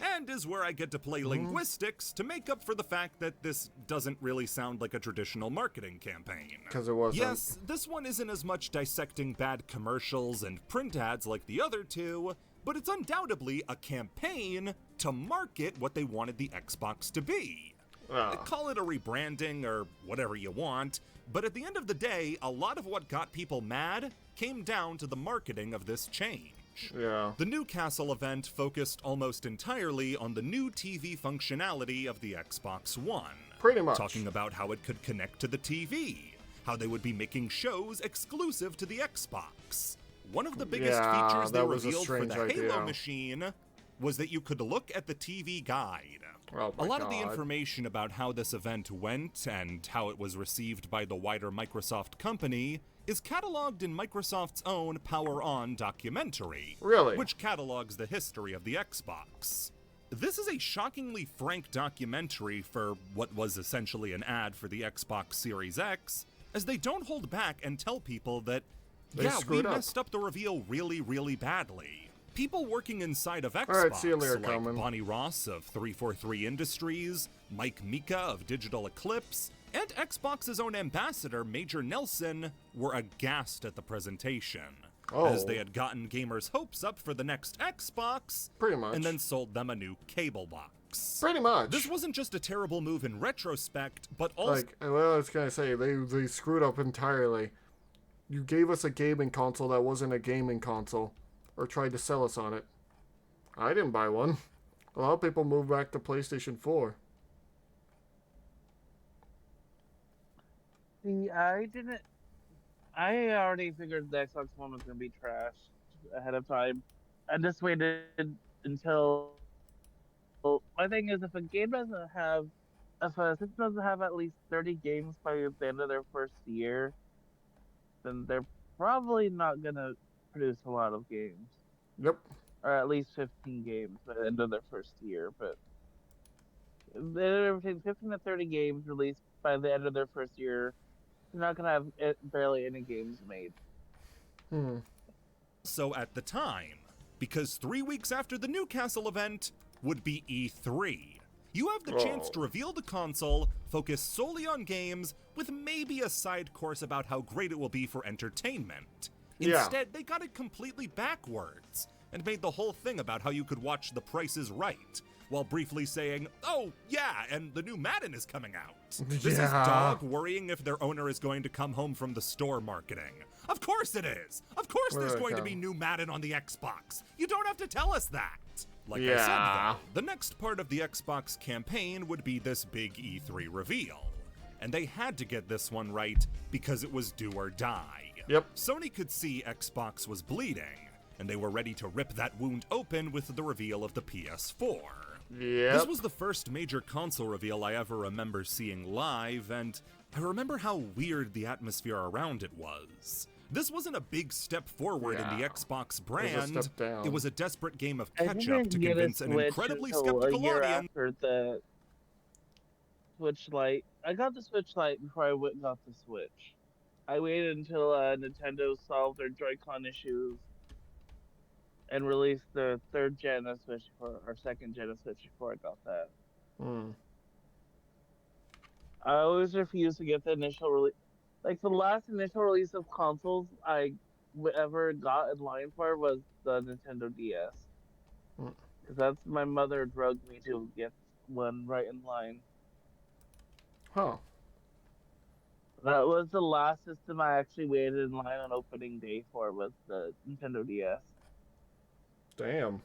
and is where I get to play linguistics to make up for the fact that this doesn't really sound like a traditional marketing campaign. Because it wasn't. Yes, this one isn't as much dissecting bad commercials and print ads like the other two, but it's undoubtedly a campaign to market what they wanted the Xbox to be. Call it a rebranding or whatever you want, but at the end of the day, a lot of what got people mad came down to the marketing of this change. Yeah. The Newcastle event focused almost entirely on the new TV functionality of the Xbox One. Pretty much. Talking about how it could connect to the TV, how they would be making shows exclusive to the Xbox. One of the biggest features they revealed for the Halo machine was that you could look at the TV guide. Oh a lot of the information about how this event went and how it was received by the wider Microsoft company is cataloged in Microsoft's own Power On documentary, Really? which catalogs the history of the Xbox. This is a shockingly frank documentary for what was essentially an ad for the Xbox Series X, as they don't hold back and tell people that, They yeah, we screwed up. messed up the reveal really, really badly. People working inside of Xbox, right, see you later, like Coleman. Bonnie Ross of 343 Industries, Mike Mika of Digital Eclipse, and Xbox's own ambassador, Major Nelson, were aghast at the presentation, as they had gotten gamers' hopes up for the next Xbox, Pretty much. and then sold them a new cable box. Pretty much. This wasn't just a terrible move in retrospect, but also... Like, well, I was gonna say, they screwed up entirely. You gave us a gaming console that wasn't a gaming console, or tried to sell us on it. I didn't buy one. A lot of people moved back to PlayStation 4. See, I didn't. I already figured the Xbox One was going to be trash ahead of time. I just waited until. My thing is, if a system doesn't have at least 30 games by the end of their first year, then they're probably not going to produce a lot of games. Yep. Or at least 15 games by the end of their first year. But they're between 15 to 30 games released by the end of their first year. They're not going to have barely any games made. So at the time, because 3 weeks after the Newcastle event would be E3. You have the chance to reveal the console, focus solely on games, with maybe a side course about how great it will be for entertainment. Instead, they got it completely backwards, and made the whole thing about how you could watch The Price is Right, while briefly saying, oh, yeah, and the new Madden is coming out. This is dog worrying if their owner is going to come home from the store marketing. Of course it is! Of course there's going to be new Madden on the Xbox! You don't have to tell us that! Like I said, though, the next part of the Xbox campaign would be this big E3 reveal. And they had to get this one right because it was do or die. Yep. Sony could see Xbox was bleeding, and they were ready to rip that wound open with the reveal of the PS4. Yep. This was the first major console reveal I ever remember seeing live, and I remember how weird the atmosphere around it was. This wasn't a big step forward in the Xbox brand. It was a desperate game of catch-up to convince an incredibly skeptical audience. After the Switch Lite, I got the Switch Lite before I went and got the Switch. I waited until Nintendo solved their Joy-Con issues and released the third gen of Switch or second gen of Switch before I got that. I always refused to get the initial release. Like, the last initial release of consoles I ever got in line for was the Nintendo DS. Because that's my mother drugged me to get one right in line. Huh. That was the last system I actually waited in line on opening day for, was the Nintendo DS. Damn.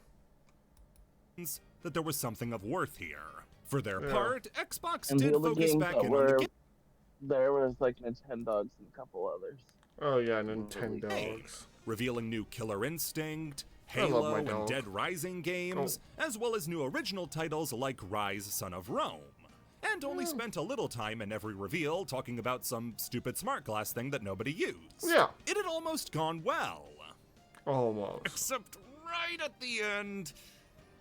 That there was something of worth here. For their part, Xbox did the focus back in on the there was like Nintendogs and a couple others. Oh yeah, Nintendogs. Revealing new Killer Instinct, Halo, and Dead Rising games, as well as new original titles like Rise, Son of Rome. And only spent a little time in every reveal talking about some stupid smart glass thing that nobody used. Yeah. It had almost gone well. Almost. Except right at the end,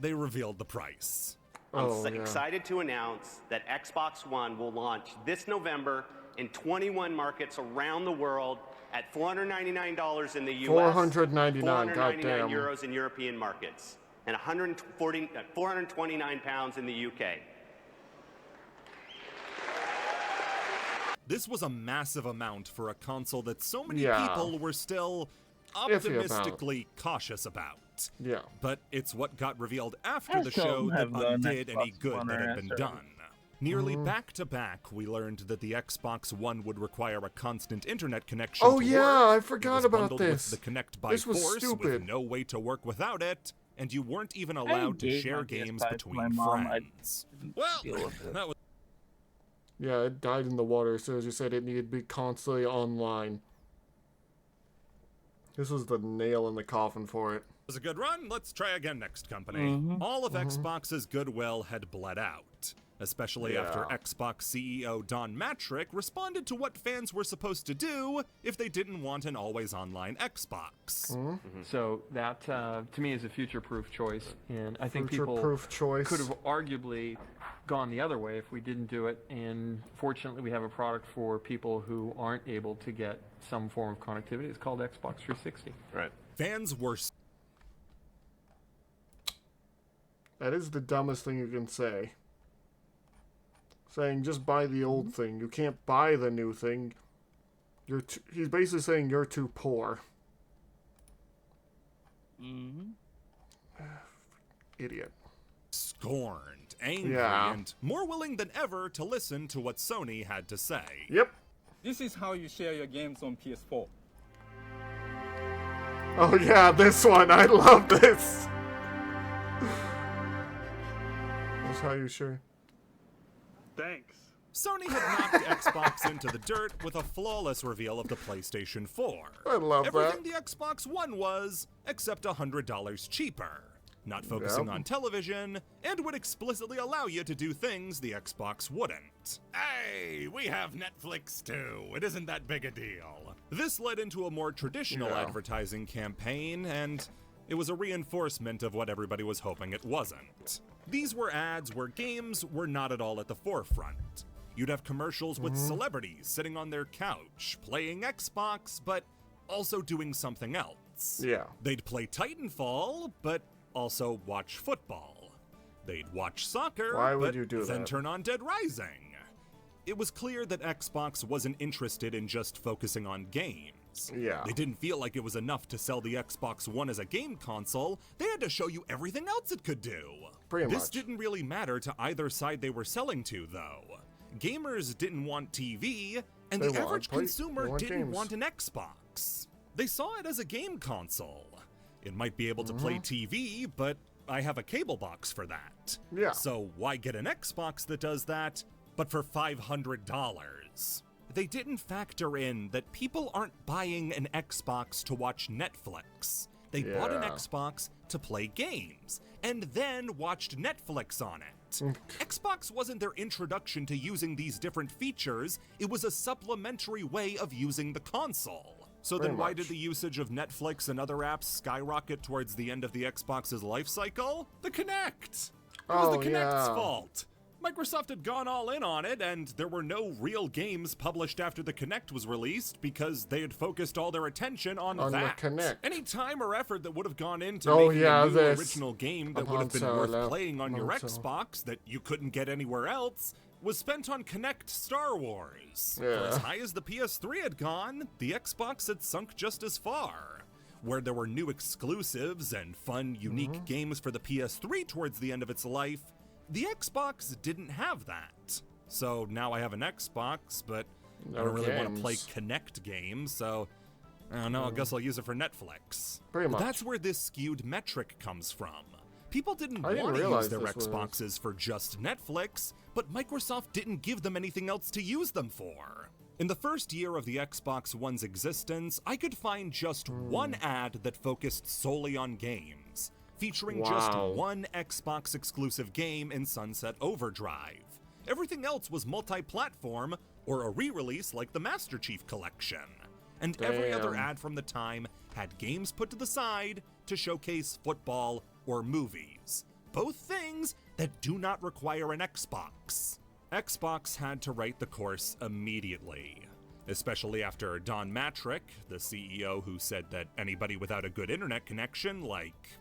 they revealed the price. I'm excited to announce that Xbox One will launch this November in 21 markets around the world at $499 in the US, 499, 499 goddamn. euros in European markets, and 429 pounds in the UK. This was a massive amount for a console that so many people were still optimistically cautious about. Yeah. But it's what got revealed after the show that undid any good that had been done. Nearly back to back, we learned that the Xbox One would require a constant internet connection to work. I forgot about bundled this. With the Kinect by This was force stupid. with no way to work without it, and you weren't even allowed to share games between friends. Well, that was... Yeah, it died in the water as soon as you said it needed to be constantly online. This was the nail in the coffin for it. Was a good run. Let's try again next company. All of Xbox's goodwill had bled out, especially after Xbox CEO Don Matrick responded to what fans were supposed to do if they didn't want an always online Xbox. So that, to me, is a future-proof choice, and I think people choice. could have arguably gone the other way if we didn't do it, and fortunately we have a product for people who aren't able to get some form of connectivity. It's called Xbox 360. Right. Fans were That is the dumbest thing you can say. Saying just buy the old thing. You can't buy the new thing. He's basically saying you're too poor. Idiot. Scorned, angry, and more willing than ever to listen to what Sony had to say. Yep. This is how you share your games on PS4. Oh yeah, this one. I love this. That's how you share. Thanks. Sony had knocked Xbox into the dirt with a flawless reveal of the PlayStation 4. I love Everything the Xbox One was, except $100 cheaper. Not focusing on television, and would explicitly allow you to do things the Xbox wouldn't. Hey, we have Netflix too. It isn't that big a deal. This led into a more traditional advertising campaign, and it was a reinforcement of what everybody was hoping it wasn't. These were ads where games were not at all at the forefront. You'd have commercials with celebrities sitting on their couch, playing Xbox, but also doing something else. Yeah. They'd play Titanfall, but also watch football. They'd watch soccer, Why would but you do then that? turn on Dead Rising. It was clear that Xbox wasn't interested in just focusing on games. Yeah. They didn't feel like it was enough to sell the Xbox One as a game console. They had to show you everything else it could do. Pretty This much. didn't really matter to either side they were selling to, though. Gamers didn't want TV, and the average consumer didn't want an Xbox. They saw it as a game console. It might be able to play TV, but I have a cable box for that. Yeah. So why get an Xbox that does that, but for $500? They didn't factor in that people aren't buying an Xbox to watch Netflix. They bought an Xbox to play games, and then watched Netflix on it. Xbox wasn't their introduction to using these different features, it was a supplementary way of using the console. So then why did the usage of Netflix and other apps skyrocket towards the end of the Xbox's life cycle? The Kinect! It was the Kinect's fault. Microsoft had gone all in on it, and there were no real games published after the Kinect was released because they had focused all their attention on that. The Kinect. Any time or effort that would have gone into Oh, making yeah, a new this. original game that I'm would have been Han worth Solo. playing on your Han Solo. Xbox that you couldn't get anywhere else was spent on Kinect Star Wars. Yeah. For as high as the PS3 had gone, the Xbox had sunk just as far. Where there were new exclusives and fun, unique games for the PS3 towards the end of its life, the Xbox didn't have that. So now I have an Xbox, but I don't really want to play Kinect games, so I don't know, I guess I'll use it for Netflix. Pretty much. That's where this skewed metric comes from. People didn't I didn't want to realize use their this was- Xboxes for just Netflix, but Microsoft didn't give them anything else to use them for. In the first year of the Xbox One's existence, I could find just one ad that focused solely on games, featuring just one Xbox exclusive game in Sunset Overdrive. Everything else was multi-platform or a re-release like the Master Chief Collection. And every other ad from the time had games put to the side to showcase football or movies. Both things that do not require an Xbox. Xbox had to right the course immediately, especially after Don Matrick, the CEO who said that anybody without a good internet connection, like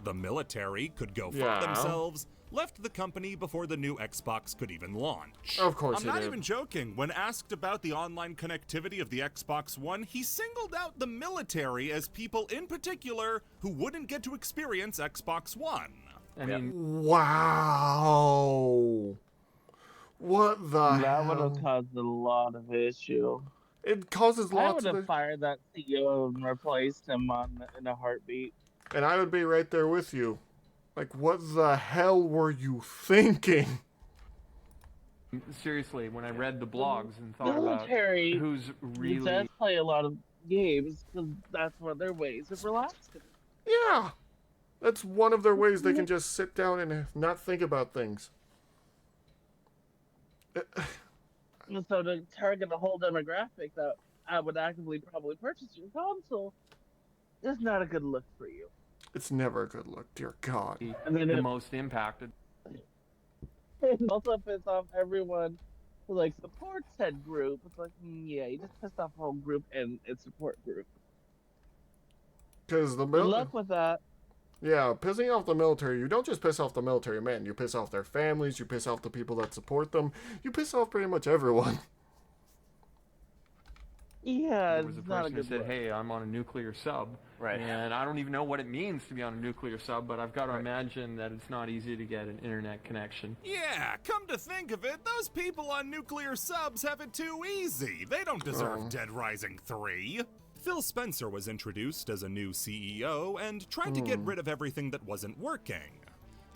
the military, could go fuck themselves, left the company before the new Xbox could even launch. Of course I'm he not did. even joking. When asked about the online connectivity of the Xbox One, he singled out the military as people in particular who wouldn't get to experience Xbox One. I mean, wow. What the That would hell? have caused a lot of issue. It causes I lots would of... have fired that CEO and replaced him in a heartbeat. And I would be right there with you. Like, what the hell were you thinking? seriously, when I read the blogs and The thought about military who's really does play a lot of games because that's one of their ways of relaxing. Yeah. That's one of their ways they can just sit down and not think about things. And so to target a whole demographic that I would actively probably purchase your console is not a good look for you. It's never a good look, dear God. And then the it most impacted. also pisses off everyone who like supports said group. It's like, yeah, you just pissed off a whole group and its support group. Because the Good luck with that. Yeah, pissing off the military. You don't just piss off the military men. You piss off their families. You piss off the people that support them. You piss off pretty much everyone. Yeah, There was a it's not a person who good said, look. "Hey, I'm on a nuclear sub." Right. And I don't even know what it means to be on a nuclear sub, but I've got to imagine that it's not easy to get an internet connection. Yeah, come to think of it, those people on nuclear subs have it too easy. They don't deserve Dead Rising 3. Phil Spencer was introduced as a new CEO and tried to get rid of everything that wasn't working.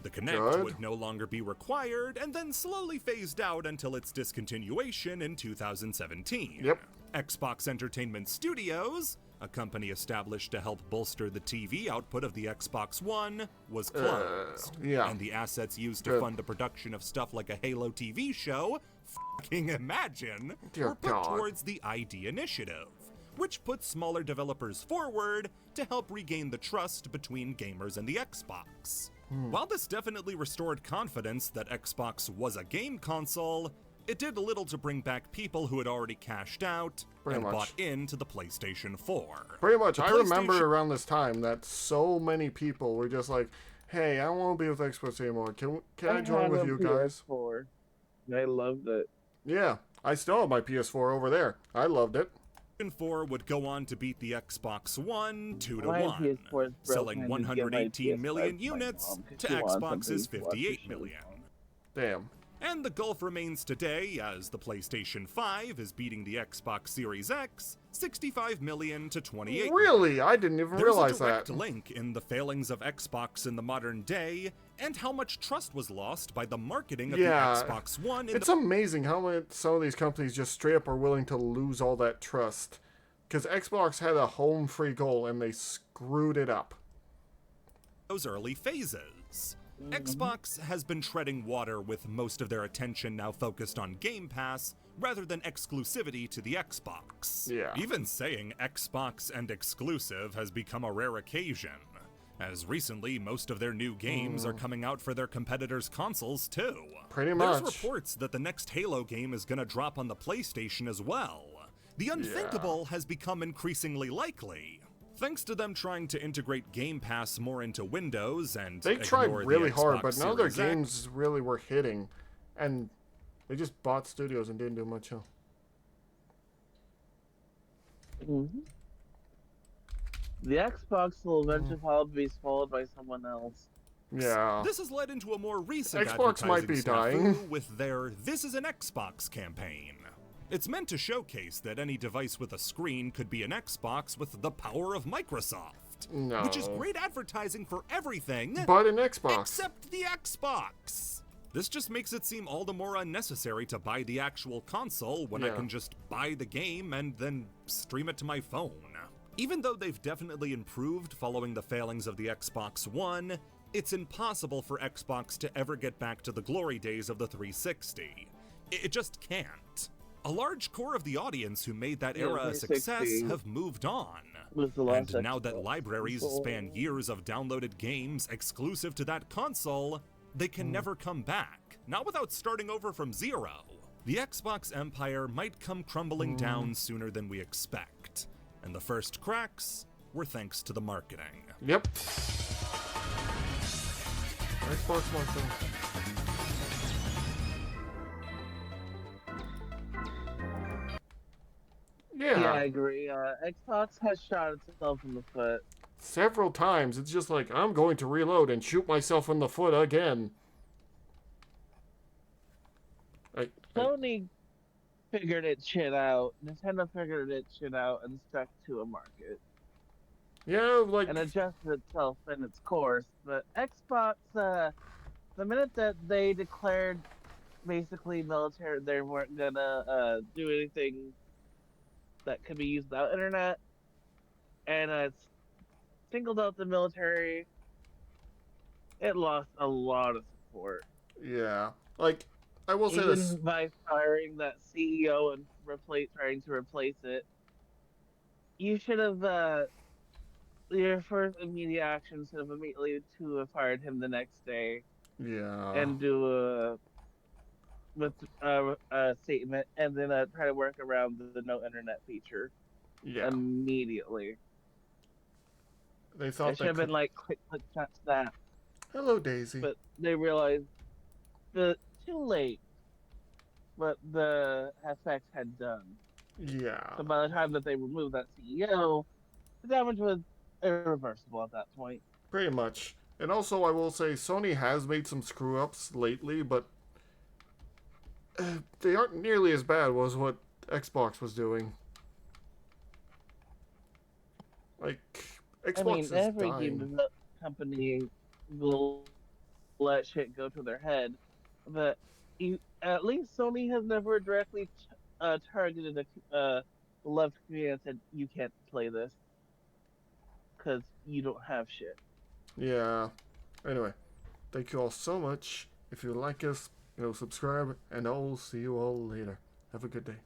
The Kinect would no longer be required and then slowly phased out until its discontinuation in 2017. Yep. Xbox Entertainment Studios, a company established to help bolster the TV output of the Xbox One, was closed. Yeah. And the assets used to fund the production of stuff like a Halo TV show, fucking imagine, Dear were put God. towards the ID Initiative, which puts smaller developers forward to help regain the trust between gamers and the Xbox. While this definitely restored confidence that Xbox was a game console, it did little to bring back people who had already cashed out Pretty and much. bought into the PlayStation 4. Pretty much. The I remember PlayStation- around this time that so many people were just like, hey, I don't want to be with Xbox anymore. Can I join had with a you guys? PS4. I loved it. Yeah. I still have my PS4 over there. I loved it. PlayStation 4 would go on to beat the Xbox One 2 to My 1, PS4 is selling broken. I had to give my 118 PS5 million to my units mom 'cause to she wants Xbox's something to watch 58 the show. million. Damn. And the gulf remains today as the PlayStation 5 is beating the Xbox Series X 65 million to 28 million. Really? I didn't even There's realize a direct that. link in the failings of Xbox in the modern day and how much trust was lost by the marketing of Yeah. the Xbox One in It's amazing how much some of these companies just straight up are willing to lose all that trust. Because Xbox had a home free goal and they screwed it up. those early phases. Xbox has been treading water with most of their attention now focused on Game Pass rather than exclusivity to the Xbox. Yeah. Even saying Xbox and exclusive has become a rare occasion, as recently most of their new games are coming out for their competitors' consoles too. Pretty There's much. reports that the next Halo game is gonna drop on the PlayStation as well. The unthinkable has become increasingly likely, thanks to them trying to integrate Game Pass more into Windows and They tried ignore the really hard, Xbox but none of their Series X. games really were hitting. And they just bought studios and didn't do much. Huh? The Xbox will eventually probably be swallowed by someone else. Yeah. This has led into a more recent Xbox might be advertising dying. snafu with their This is an Xbox campaign. It's meant to showcase that any device with a screen could be an Xbox with the power of Microsoft. No. Which is great advertising for everything But an Xbox. except the Xbox. This just makes it seem all the more unnecessary to buy the actual console when I Yeah. can just buy the game and then stream it to my phone. Even though they've definitely improved following the failings of the Xbox One, it's impossible for Xbox to ever get back to the glory days of the 360. It just can't. A large core of the audience who made that Yeah, era a success 360 have moved on. was the last And now that Xbox libraries console. span years of downloaded games exclusive to that console, they can never come back, not without starting over from zero. The Xbox empire might come crumbling down sooner than we expect, and the first cracks were thanks to the marketing. Yep. Xbox marketing. Yeah, I agree. Xbox has shot itself in the foot. Several times. It's just like, I'm going to reload and shoot myself in the foot again. Sony figured its shit out. Nintendo figured its shit out and stuck to a market. Yeah, like... And adjusted itself in its course. But Xbox, the minute that they declared basically military, they weren't gonna do anything that could be used without internet, and singled out the military, it lost a lot of support. Yeah. Like, I will say Even this. by firing that CEO and trying to replace it, you should have, your first immediate action should have immediately to have fired him the next day. Yeah. And do a statement, and then try to work around the no internet feature. Yeah. Immediately. They It thought should have been like click, click, snap. Hello, Daisy. But they realized the too late what the FX had done. Yeah. So by the time that they removed that CEO, the damage was irreversible at that point. Pretty much. And also, I will say, Sony has made some screw-ups lately, but they aren't nearly as bad as what Xbox was doing. Like, Xbox is every dying. game development company will let shit go to their head, but at least Sony has never directly targeted a beloved community and said, you can't play this because you don't have shit. Yeah. Anyway, thank you all so much. If you like us, subscribe, and I'll see you all later. Have a good day.